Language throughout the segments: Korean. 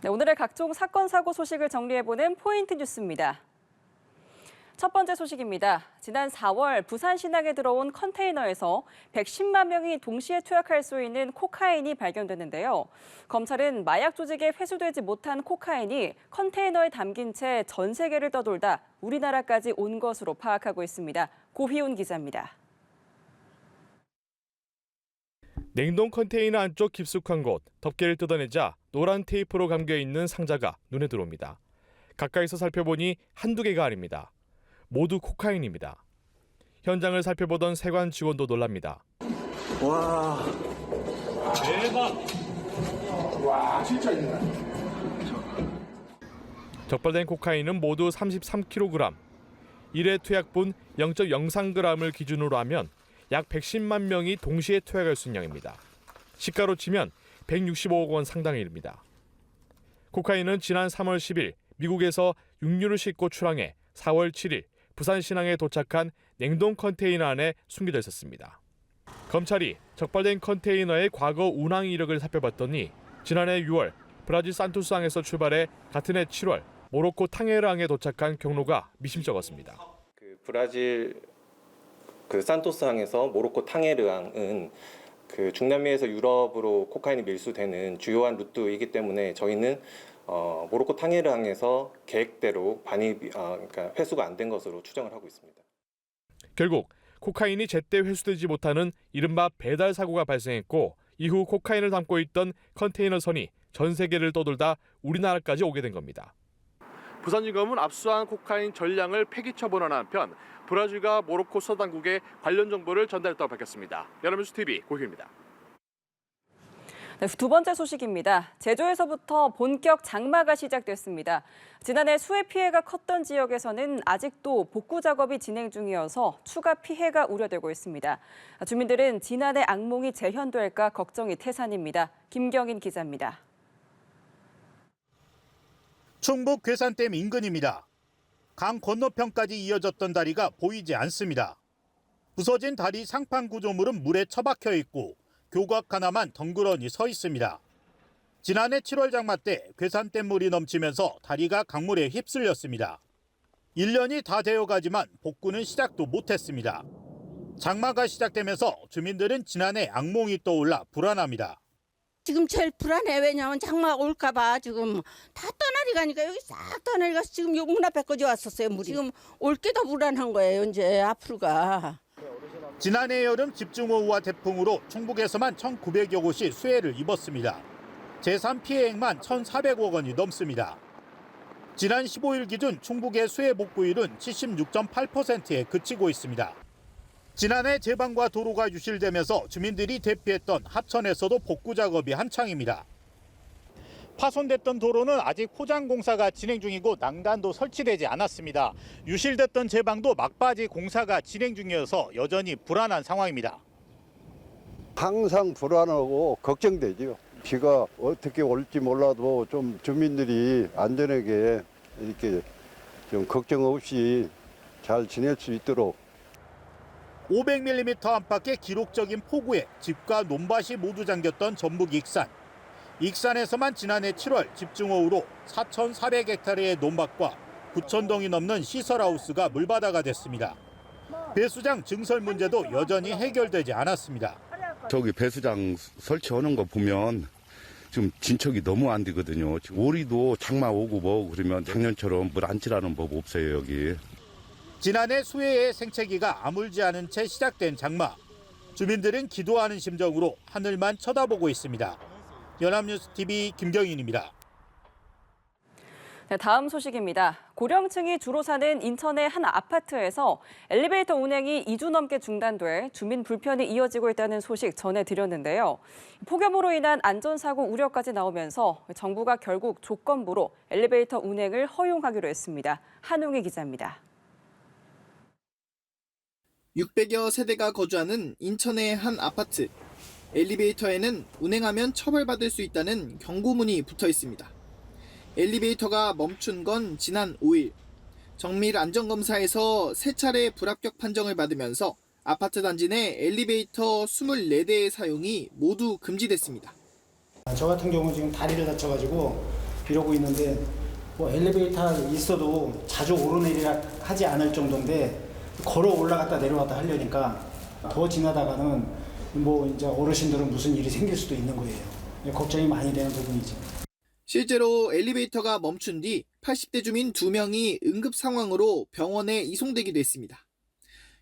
네, 오늘의 각종 사건, 사고 소식을 정리해보는 포인트 뉴스입니다. 첫 번째 소식입니다. 지난 4월 부산 신항에 들어온 컨테이너에서 110만 명이 동시에 투약할 수 있는 코카인이 발견됐는데요. 검찰은 마약 조직에 회수되지 못한 코카인이 컨테이너에 담긴 채 전 세계를 떠돌다 우리나라까지 온 것으로 파악하고 있습니다. 고희훈 기자입니다. 냉동 컨테이너 안쪽 깊숙한 곳, 덮개를 뜯어내자 노란 테이프로 감겨있는 상자가 눈에 들어옵니다. 가까이서 살펴보니 한두 개가 아닙니다. 모두 코카인입니다. 현장을 살펴보던 세관 직원도 놀랍니다. 와, 대박! 와, 진짜 있네. 적발된 코카인은 모두 33kg. 1회 투약분 0.03g을 기준으로 하면 약 110만 명이 동시에 투약할 수 있는 양입니다. 시가로 치면 165억 원 상당의 일입니다. 코카인은 지난 3월 10일 미국에서 육류를 싣고 출항해 4월 7일 부산 신항에 도착한 냉동 컨테이너 안에 숨겨져 있었습니다. 검찰이 적발된 컨테이너의 과거 운항 이력을 살펴봤더니 지난해 6월 브라질 산토스항에서 출발해 같은 해 7월 모로코 탕헤르항에 도착한 경로가 미심쩍었습니다. 브라질 산토스항에서 모로코 탕헤르항은 중남미에서 유럽으로 코카인이 밀수되는 주요한 루트이기 때문에 저희는 모로코 탕헤르항에서 계획대로 그러니까 회수가 안 된 것으로 추정을 하고 있습니다. 결국 코카인이 제때 회수되지 못하는 이른바 배달 사고가 발생했고 이후 코카인을 담고 있던 컨테이너 선이 전 세계를 떠돌다 우리나라까지 오게 된 겁니다. 부산지검은 압수한 코카인 전량을 폐기 처분하는 한편 브라질과 모로코 수사당국에 관련 정보를 전달했다고 밝혔습니다. 연합뉴스 TV 고희입니다. 네, 두 번째 소식입니다. 제주에서부터 본격 장마가 시작됐습니다. 지난해 수해 피해가 컸던 지역에서는 아직도 복구 작업이 진행 중이어서 추가 피해가 우려되고 있습니다. 주민들은 지난해 악몽이 재현될까 걱정이 태산입니다. 김경인 기자입니다. 충북 괴산댐 인근입니다. 강 건너편까지 이어졌던 다리가 보이지 않습니다. 부서진 다리 상판 구조물은 물에 처박혀 있고 교각 하나만 덩그러니 서 있습니다. 지난해 7월 장마 때 괴산댐 물이 넘치면서 다리가 강물에 휩쓸렸습니다. 1년이 다 되어가지만 복구는 시작도 못했습니다. 장마가 시작되면서 주민들은 지난해 악몽이 떠올라 불안합니다. 지금 제일 불안해. 왜냐하면 장마 올까 봐 지금 다 떠나리 가니까 여기 싹 떠나리 가서 지금 요 문 앞에까지 왔었어요. 물이. 지금 올 게 더 불안한 거예요. 이제 앞으로가. 지난해 여름 집중호우와 태풍으로 충북에서만 1,900여 곳이 수해를 입었습니다. 제3 피해액만 1,400억 원이 넘습니다. 지난 15일 기준 충북의 수해 복구율은 76.8%에 그치고 있습니다. 지난해 제방과 도로가 유실되면서 주민들이 대피했던 하천에서도 복구 작업이 한창입니다. 파손됐던 도로는 아직 포장 공사가 진행 중이고 난간도 설치되지 않았습니다. 유실됐던 제방도 막바지 공사가 진행 중이어서 여전히 불안한 상황입니다. 항상 불안하고 걱정되죠. 비가 어떻게 올지 몰라도 좀 주민들이 안전하게 이렇게 좀 걱정 없이 잘 지낼 수 있도록 500mm 안팎의 기록적인 폭우에 집과 논밭이 모두 잠겼던 전북 익산. 익산에서만 지난해 7월 집중호우로 4,400헥타르의 논밭과 9,000동이 넘는 시설하우스가 물바다가 됐습니다. 배수장 증설 문제도 여전히 해결되지 않았습니다. 저기 배수장 설치하는 거 보면 지금 진척이 너무 안 되거든요. 오리도 장마 오고 뭐 그러면 작년처럼 물 안 찌라는 법 없어요, 여기. 지난해 수해의 생채기가 아물지 않은 채 시작된 장마. 주민들은 기도하는 심정으로 하늘만 쳐다보고 있습니다. 연합뉴스 TV 김경인입니다. 네, 다음 소식입니다. 고령층이 주로 사는 인천의 한 아파트에서 엘리베이터 운행이 2주 넘게 중단돼 주민 불편이 이어지고 있다는 소식 전해드렸는데요. 폭염으로 인한 안전사고 우려까지 나오면서 정부가 결국 조건부로 엘리베이터 운행을 허용하기로 했습니다. 한웅희 기자입니다. 600여 세대가 거주하는 인천의 한 아파트. 엘리베이터에는 운행하면 처벌받을 수 있다는 경고문이 붙어 있습니다. 엘리베이터가 멈춘 건 지난 5일. 정밀 안전검사에서 3차례 불합격 판정을 받으면서 아파트 단지 내 엘리베이터 24대의 사용이 모두 금지됐습니다. 저 같은 경우는 지금 다리를 다쳐가지고 이러고 있는데 뭐 엘리베이터 있어도 자주 오르내리락 하지 않을 정도인데 걸어 올라갔다 내려왔다 하려니까 더 지나다가는 뭐 이제 어르신들은 무슨 일이 생길 수도 있는 거예요. 걱정이 많이 되는 부분이죠. 실제로 엘리베이터가 멈춘 뒤 80대 주민 2명이 응급 상황으로 병원에 이송되기도 했습니다.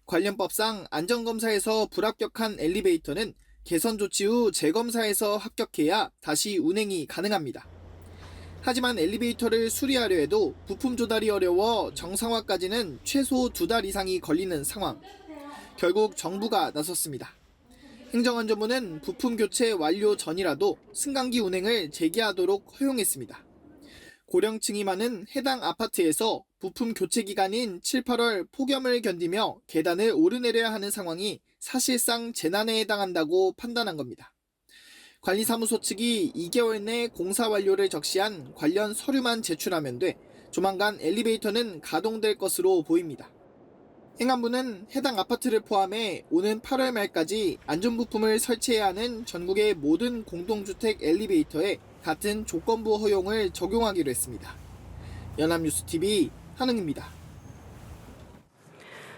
관련법상 안전검사에서 불합격한 엘리베이터는 개선 조치 후 재검사에서 합격해야 다시 운행이 가능합니다. 하지만 엘리베이터를 수리하려 해도 부품 조달이 어려워 정상화까지는 최소 2달 이상이 걸리는 상황. 결국 정부가 나섰습니다. 행정안전부는 부품 교체 완료 전이라도 승강기 운행을 재개하도록 허용했습니다. 고령층이 많은 해당 아파트에서 부품 교체 기간인 7, 8월 폭염을 견디며 계단을 오르내려야 하는 상황이 사실상 재난에 해당한다고 판단한 겁니다. 관리사무소 측이 2개월 내 공사 완료를 적시한 관련 서류만 제출하면 돼 조만간 엘리베이터는 가동될 것으로 보입니다. 행안부는 해당 아파트를 포함해 오는 8월 말까지 안전부품을 설치해야 하는 전국의 모든 공동주택 엘리베이터에 같은 조건부 허용을 적용하기로 했습니다. 연합뉴스TV 한웅입니다.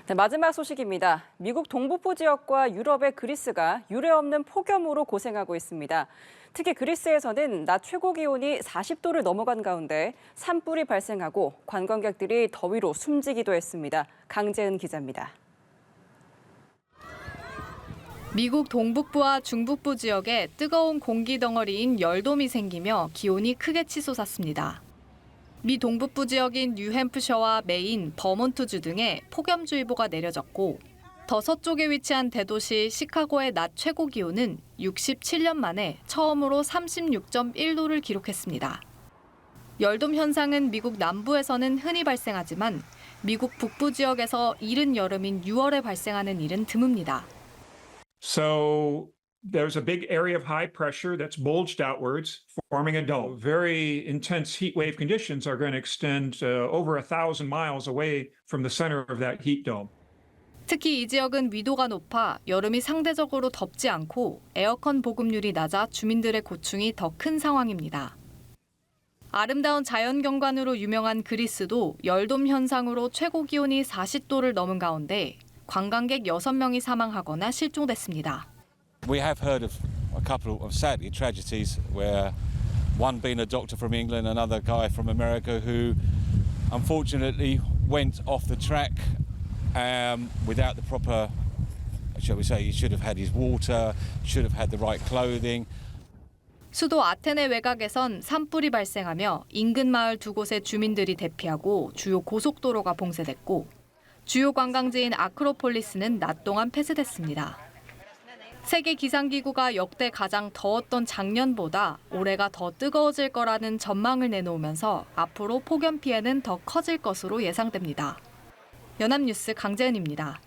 네, 마지막 소식입니다. 미국 동북부 지역과 유럽의 그리스가 유례없는 폭염으로 고생하고 있습니다. 특히 그리스에서는 낮 최고 기온이 40도를 넘어간 가운데 산불이 발생하고 관광객들이 더위로 숨지기도 했습니다. 강재은 기자입니다. 미국 동북부와 중북부 지역에 뜨거운 공기 덩어리인 열돔이 생기며 기온이 크게 치솟았습니다. 미 동북부 지역인 뉴햄프셔와 메인, 버몬트주 등에 폭염주의보가 내려졌고 더 서쪽에 위치한 대도시 시카고의 낮 최고 기온은 67년 만에 처음으로 36.1도를 기록했습니다. 열돔 현상은 미국 남부에서는 흔히 발생하지만 미국 북부 지역에서 이른 여름인 6월에 발생하는 일은 드뭅니다. So there's a big area of high pressure that's bulged outwards, forming a dome. Very intense heat wave conditions are going to extend over 1,000 miles away from the center of that heat dome. 특히 이 지역은 위도가 높아 여름이 상대적으로 덥지 않고 에어컨 보급률이 낮아 주민들의 고충이 더 큰 상황입니다. 아름다운 자연경관으로 유명한 그리스도 열돔 현상으로 최고 기온이 40도를 넘은 가운데 관광객 6명이 사망하거나 실종됐습니다. We have heard of a couple of sadly tragedies where one being a doctor from England, another guy from America who unfortunately went off the track without the proper, shall we say, he should have had his water, should have had the right clothing. 수도 아테네 외곽에선 산불이 발생하며 인근 마을 2곳의 주민들이 대피하고 주요 고속도로가 봉쇄됐고 주요 관광지인 아크로폴리스는 낮 동안 폐쇄됐습니다. 세계 기상기구가 역대 가장 더웠던 작년보다 올해가 더 뜨거워질 거라는 전망을 내놓으면서 앞으로 폭염 피해는 더 커질 것으로 예상됩니다. 연합뉴스 강재은입니다.